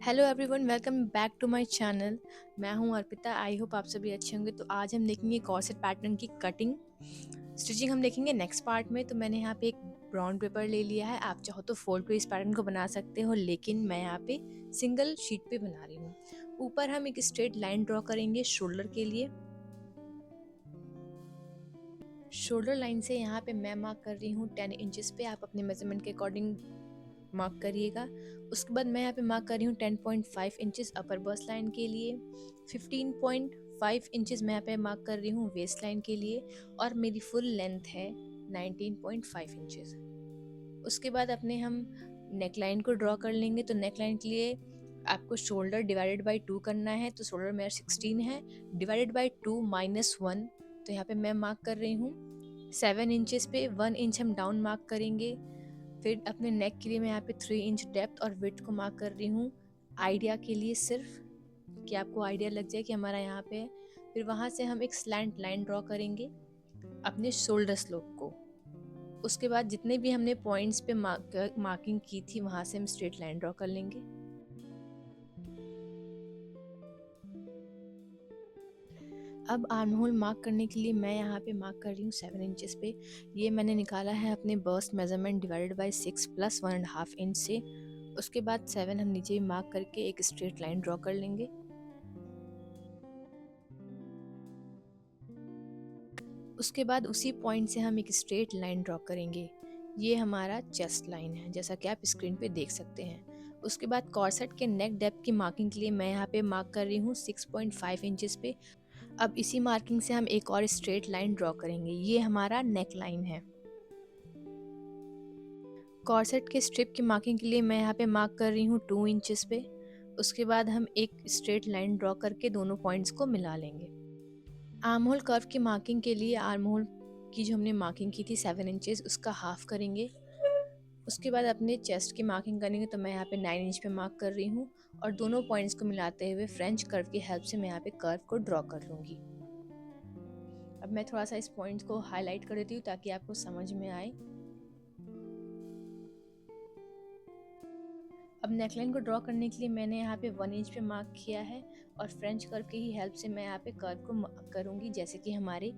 Hello everyone, welcome back to my channel. मैं हूं Arpita. I hope आप सभी अच्छे होंगे। तो आज हम देखेंगे कॉर्सेट पैटर्न की कटिंग स्टिचिंग हम देखेंगे नेक्स्ट पार्ट में। तो मैंने यहाँ पे एक ब्राउन पेपर ले लिया है। आप चाहो तो फोल्ड पे इस पैटर्न को बना सकते हो, लेकिन मैं यहाँ पे सिंगल शीट पे बना रही हूँ। ऊपर हम एक स्ट्रेट लाइन ड्रॉ करेंगे शोल्डर के लिए। शोल्डर लाइन से यहाँ पे मैं मार्क कर रही हूँ 10 इंचेस पे। आप अपने मेजरमेंट के अकॉर्डिंग मार्क करिएगा। उसके बाद मैं यहाँ पे मार्क कर रही हूँ 10.5 इंचेस अपर बस्ट लाइन के लिए। 15.5 इंचेस मैं यहाँ पे मार्क कर रही हूँ वेस्ट लाइन के लिए, और मेरी फुल लेंथ है 19.5 इंचेस। उसके बाद अपने हम नेक लाइन को ड्रॉ कर लेंगे। तो नेक लाइन के लिए आपको शोल्डर डिवाइडेड बाई 2 करना है। तो शोल्डर मेरा 16 है, डिवाइडेड बाई 2 माइनस 1। तो यहाँ पे मैं मार्क कर रही हूँ 7 इंचेस पे। 1 इंच हम डाउन मार्क करेंगे। फिर अपने नेक के लिए मैं यहाँ पे 3 इंच डेप्थ और विड्थ को मार्क कर रही हूँ, आइडिया के लिए सिर्फ, कि आपको आइडिया लग जाए कि हमारा यहाँ पे है। फिर वहाँ से हम एक स्लैंट लाइन ड्रॉ करेंगे अपने शोल्डर स्लोप को। उसके बाद जितने भी हमने पॉइंट्स पे मार्किंग की थी, वहाँ से हम स्ट्रेट लाइन ड्रॉ कर लेंगे। अब आर्म होल मार्क करने के लिए मैं यहाँ पे मार्क कर रही हूँ 7 इंचेस पे। ये मैंने निकाला है अपने burst measurement divided by 6 plus 1.5 inch से। उसके बाद 7 हम नीचे मार्क करके एक स्ट्रेट लाइन ड्रॉ कर लेंगे। उसके बाद उसी पॉइंट से हम एक स्ट्रेट लाइन ड्रॉ करेंगे। ये हमारा चेस्ट लाइन है, जैसा कि आप स्क्रीन पे देख सकते हैं। उसके बाद कॉर्सेट के नेक डेप्थ की मार्किंग के लिए मैं यहाँ पे मार्क कर रही हूँ 6.5 इंचेस पे। अब इसी मार्किंग से हम एक और स्ट्रेट लाइन ड्रॉ करेंगे। ये हमारा नेक लाइन है। कॉर्सेट के स्ट्रिप की मार्किंग के लिए मैं यहाँ पे मार्क कर रही हूँ 2 इंचेस पे। उसके बाद हम एक स्ट्रेट लाइन ड्रॉ करके दोनों पॉइंट्स को मिला लेंगे। आर्म होल कर्व की मार्किंग के लिए आर्म होल की जो हमने मार्किंग की थी 7 इंचेस, उसका हाफ करेंगे। उसके बाद अपने चेस्ट की मार्किंग करेंगे। तो मैं यहाँ पे 9 इंच पे मार्क कर रही हूँ, और दोनों पॉइंट्स को मिलाते हुए फ्रेंच कर्व की हेल्प से मैं यहाँ पे कर्व को ड्रॉ कर लूँगी। अब मैं थोड़ा सा इस पॉइंट्स को हाईलाइट कर देती हूँ ताकि आपको समझ में आए। अब नेकलाइन को ड्रॉ करने के लिए मैंने यहाँ पे 1 इंच पे मार्क किया है, और फ्रेंच कर्व की ही हेल्प से मैं यहाँ पे कर्व को करूँगी, जैसे कि हमारे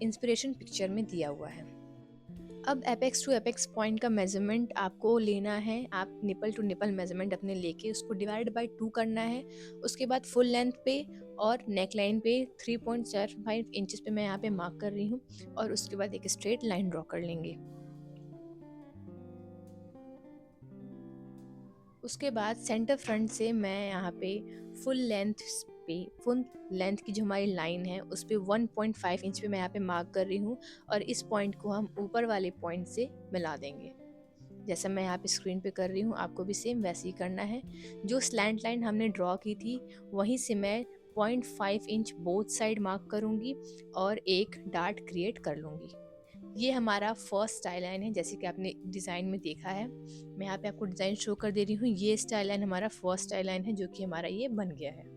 इंस्पिरेशन पिक्चर में दिया हुआ है। अब एपेक्स टू एपेक्स पॉइंट का मेजरमेंट आपको लेना है। आप निपल टू निपल मेजरमेंट अपने लेके उसको डिवाइड बाय 2 करना है। उसके बाद फुल लेंथ पे और नेक लाइन पे 3.75 इंचेस पे मैं यहाँ पे मार्क कर रही हूँ, और उसके बाद एक स्ट्रेट लाइन ड्रॉ कर लेंगे। उसके बाद सेंटर फ्रंट से मैं यहाँ पे फुल लेंथ की जो हमारी लाइन है उस पे 1.5 इंच पे मैं यहाँ पे मार्क कर रही हूँ, और इस पॉइंट को हम ऊपर वाले पॉइंट से मिला देंगे। जैसा मैं यहाँ पे स्क्रीन पे कर रही हूँ, आपको भी सेम वैसे ही करना है। जो स्लैंट लाइन हमने ड्रॉ की थी, वहीं से मैं 0.5 इंच बोथ साइड मार्क करूँगी और एक डार्ट क्रिएट कर लूँगी। ये हमारा फर्स्ट स्टाइल लाइन है, जैसे कि आपने डिज़ाइन में देखा है। मैं यहाँ पे आपको डिज़ाइन शो कर दे रही हूँ। ये स्टाइल लाइन हमारा फर्स्ट स्टाइल लाइन है, जो कि हमारा ये बन गया है।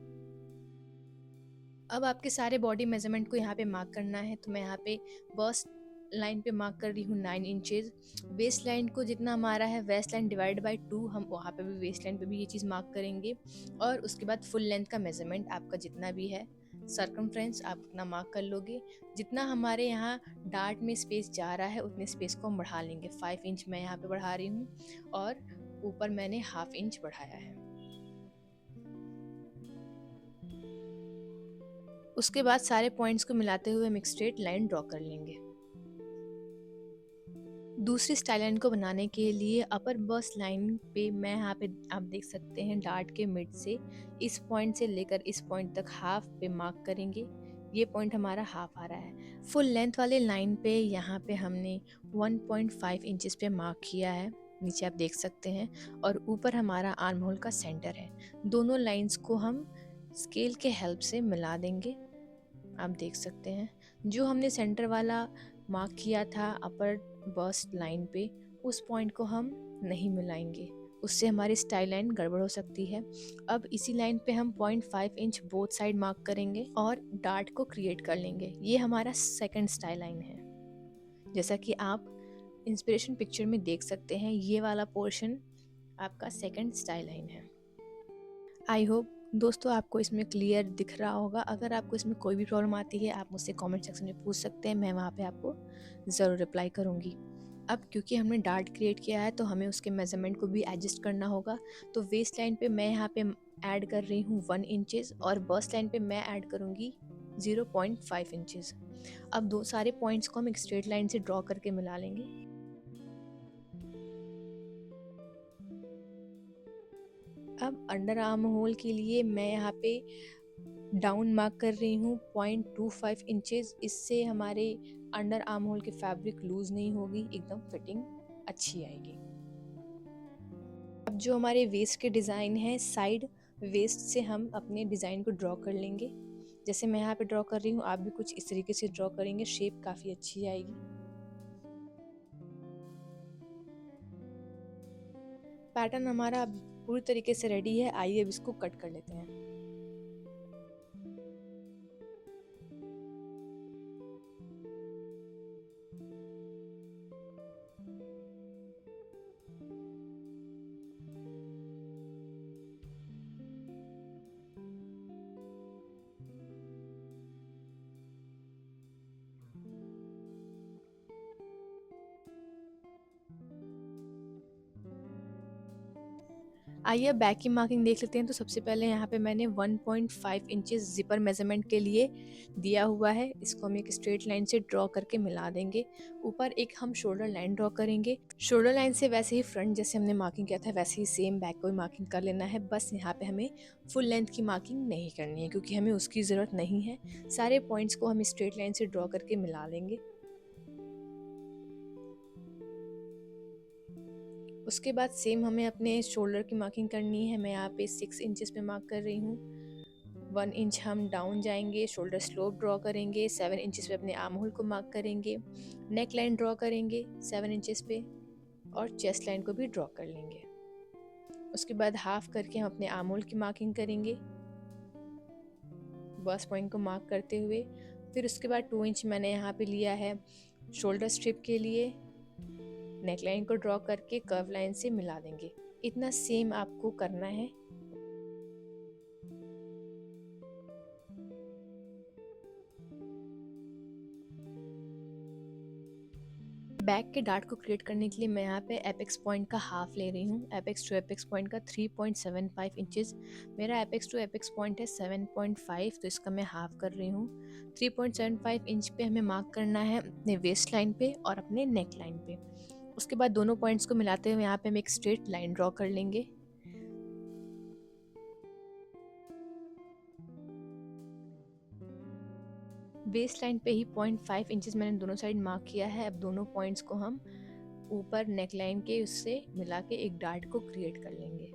अब आपके सारे बॉडी मेजरमेंट को यहाँ पे मार्क करना है। तो मैं यहाँ पे बस्ट लाइन पे मार्क कर रही हूँ 9 इंचेस। वेस्ट लाइन को जितना हमारा है वेस्ट लाइन डिवाइड बाय 2, हम वहाँ पे भी वेस्ट लाइन पे भी ये चीज़ मार्क करेंगे। और उसके बाद फुल लेंथ का मेजरमेंट आपका जितना भी है, सर्कमफ्रेंस आप उतना मार्क कर लोगे। जितना हमारे यहाँ डार्ट में स्पेस जा रहा है, उतने स्पेस को हम बढ़ा लेंगे। 5 इंच मैं यहाँ पे बढ़ा रही हूँ, और ऊपर मैंने हाफ इंच बढ़ाया है। उसके बाद सारे पॉइंट्स को मिलाते हुए हम एक स्ट्रेट लाइन ड्रॉ कर लेंगे। दूसरी स्टाइल लाइन को बनाने के लिए अपर बस्ट लाइन पे मैं यहाँ पे आप देख सकते हैं डार्ट के मिड से इस पॉइंट से लेकर इस पॉइंट तक हाफ पे मार्क करेंगे। ये पॉइंट हमारा हाफ आ रहा है। फुल लेंथ वाले लाइन पे यहाँ पे हमने 1.5 इंचेस पे मार्क किया है, नीचे आप देख सकते हैं। और ऊपर हमारा आर्म होल का सेंटर है। दोनों लाइंस को हम स्केल के हेल्प से मिला देंगे। आप देख सकते हैं जो हमने सेंटर वाला मार्क किया था अपर बस्ट लाइन पे, उस पॉइंट को हम नहीं मिलाएंगे, उससे हमारी स्टाइल लाइन गड़बड़ हो सकती है। अब इसी लाइन पे हम 0.5 इंच बोथ साइड मार्क करेंगे और डार्ट को क्रिएट कर लेंगे। ये हमारा सेकंड स्टाइल लाइन है। जैसा कि आप इंस्पिरेशन पिक्चर में देख सकते हैं, ये वाला पोर्शन आपका सेकंड स्टाइल लाइन है। आई होप दोस्तों आपको इसमें क्लियर दिख रहा होगा। अगर आपको इसमें कोई भी प्रॉब्लम आती है आप मुझसे कमेंट सेक्शन में पूछ सकते हैं, मैं वहाँ पे आपको ज़रूर रिप्लाई करूँगी। अब क्योंकि हमने डार्ट क्रिएट किया है तो हमें उसके मेज़रमेंट को भी एडजस्ट करना होगा। तो वेस्ट लाइन पे मैं यहाँ पे ऐड कर रही हूँ 1 इंचेस और बस्ट लाइन पे मैं ऐड करूँगी 0.5 इंचेस। अब दो सारे पॉइंट्स को हम एक स्ट्रेट लाइन से ड्रॉ करके मिला लेंगे। अब अंडर आर्म होल के लिए मैं यहाँ पे डाउन मार्क कर रही हूँ 0.25 इंचेस। इससे हमारे अंडर आर्म होल की फैब्रिक लूज नहीं होगी, एकदम फिटिंग अच्छी आएगी। अब जो हमारे वेस्ट के डिज़ाइन है, साइड वेस्ट से हम अपने डिज़ाइन को ड्रॉ कर लेंगे। जैसे मैं यहाँ पे ड्रॉ कर रही हूँ, आप भी कुछ इस तरीके से ड्रॉ करेंगे, शेप काफ़ी अच्छी आएगी। पैटर्न हमारा पूरी तरीके से रेडी है, आइए अब इसको कट कर लेते हैं। आइए अब बैक की मार्किंग देख लेते हैं। तो सबसे पहले यहाँ पे मैंने 1.5 इंचेस जिपर मेजरमेंट के लिए दिया हुआ है। इसको हम एक स्ट्रेट लाइन से ड्रॉ करके मिला देंगे। ऊपर एक हम शोल्डर लाइन ड्रॉ करेंगे। शोल्डर लाइन से वैसे ही फ्रंट जैसे हमने मार्किंग किया था वैसे ही सेम बैक को भी मार्किंग कर लेना है। बस यहाँ पे हमें फुल लेंथ की मार्किंग नहीं करनी है क्योंकि हमें उसकी ज़रूरत नहीं है। सारे पॉइंट्स को हम स्ट्रेट लाइन से ड्रॉ करके मिला लेंगे। उसके बाद सेम हमें अपने शोल्डर की मार्किंग करनी है। मैं यहाँ पे 6 इंचेस पे मार्क कर रही हूँ। 1 इंच हम डाउन जाएंगे, शोल्डर स्लोप ड्रॉ करेंगे, 7 इंचेस पे अपने आर्म होल को मार्क करेंगे, नेक लाइन ड्रॉ करेंगे 7 इंचेस पे और चेस्ट लाइन को भी ड्रॉ कर लेंगे। उसके बाद हाफ करके हम अपने आर्म होल की मार्किंग करेंगे बस्ट पॉइंट को मार्क करते हुए। फिर उसके बाद 2 इंच मैंने यहाँ पे लिया है शोल्डर स्ट्रिप के लिए। नेक लाइन को ड्रॉ करके कर्व लाइन से मिला देंगे। इतना सेम आपको करना है। बैक के डार्ट को क्रिएट करने के लिए मैं यहाँ पे एपेक्स पॉइंट का हाफ ले रही हूँ। एपेक्स टू एपेक्स पॉइंट का 3.75 इंचेस। मेरा एपेक्स टू एपेक्स पॉइंट है 7.5, तो इसका मैं हाफ कर रही हूँ। 3.75 इंच पे हमें मार्क करना है अपने वेस्ट लाइन पे और अपने नेक लाइन पे। उसके बाद दोनों पॉइंट्स को मिलाते हुए यहाँ पे हम एक स्ट्रेट लाइन ड्रॉ कर लेंगे। वेस्ट लाइन पे ही 0.5 इंचेस मैंने दोनों साइड मार्क किया है। अब दोनों पॉइंट्स को हम ऊपर नेक लाइन के उससे मिला के एक डार्ट को क्रिएट कर लेंगे।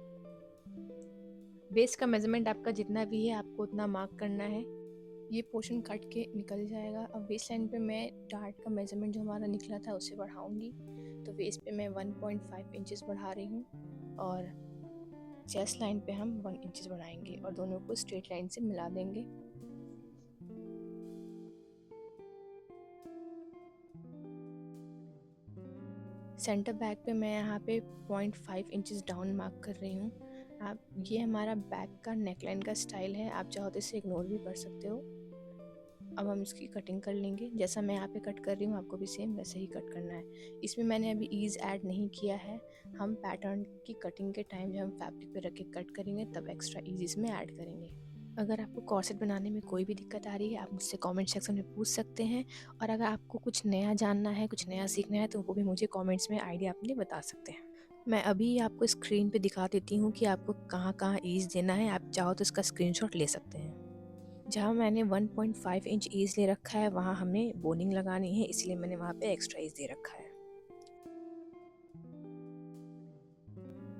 बेस का मेजरमेंट आपका जितना भी है आपको उतना मार्क करना है। ये पोर्शन कट के निकल जाएगा। अब वेस्ट लाइन पे मैं डार्ट का मेजरमेंट जो हमारा निकला था उसे बढ़ाऊंगी। तो वेस्ट पे मैं 1.5 इंचेस बढ़ा रही हूँ और चेस्ट लाइन पे हम 1 इंचेस बढ़ाएंगे और दोनों को स्ट्रेट लाइन से मिला देंगे। सेंटर बैक पे मैं यहाँ पे 0.5 इंचेस डाउन मार्क कर रही हूँ। आप ये हमारा बैक का नेकलाइन का स्टाइल है, आप चाहो तो इसे इग्नोर भी कर सकते हो। अब हम इसकी कटिंग कर लेंगे। जैसा मैं यहाँ पे कट कर रही हूँ आपको भी सेम वैसे ही कट करना है। इसमें मैंने अभी ईज ऐड नहीं किया है। हम पैटर्न की कटिंग के टाइम जब हम फैब्रिक पे रख के कट करेंगे तब एक्स्ट्रा ईज इसमें ऐड करेंगे। अगर आपको कॉर्सेट बनाने में कोई भी दिक्कत आ रही है आप मुझसे कमेंट सेक्शन में पूछ सकते हैं। और अगर आपको कुछ नया जानना है, कुछ नया सीखना है तो वो भी मुझे कमेंट्स में आइडिया अपने बता सकते हैं। मैं अभी आपको स्क्रीन पे दिखा देती हूँ कि आपको कहाँ कहाँ ईज देना है। आप चाहो तो इसका स्क्रीनशॉट ले सकते हैं। जहाँ मैंने 1.5 इंच ईज ले रखा है वहाँ हमें बोनिंग लगानी है, इसलिए मैंने वहाँ पे एक्स्ट्रा ईज दे रखा है।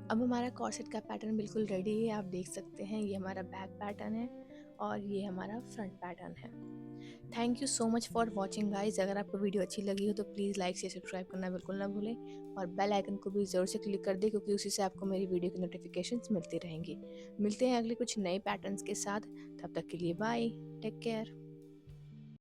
अब हमारा कॉर्सेट का पैटर्न बिल्कुल रेडी है। आप देख सकते हैं ये हमारा बैक पैटर्न है और ये हमारा फ्रंट पैटर्न है। Thank you so much for watching guys. अगर आपको वीडियो अच्छी लगी हो तो प्लीज़ लाइक से सब्सक्राइब करना बिल्कुल ना भूलें और बेल आइकन को भी ज़रूर से क्लिक कर दें क्योंकि उसी से आपको मेरी वीडियो की नोटिफिकेशंस मिलती रहेंगी। मिलते हैं अगले कुछ नए पैटर्न्स के साथ। तब तक के लिए बाय, टेक केयर।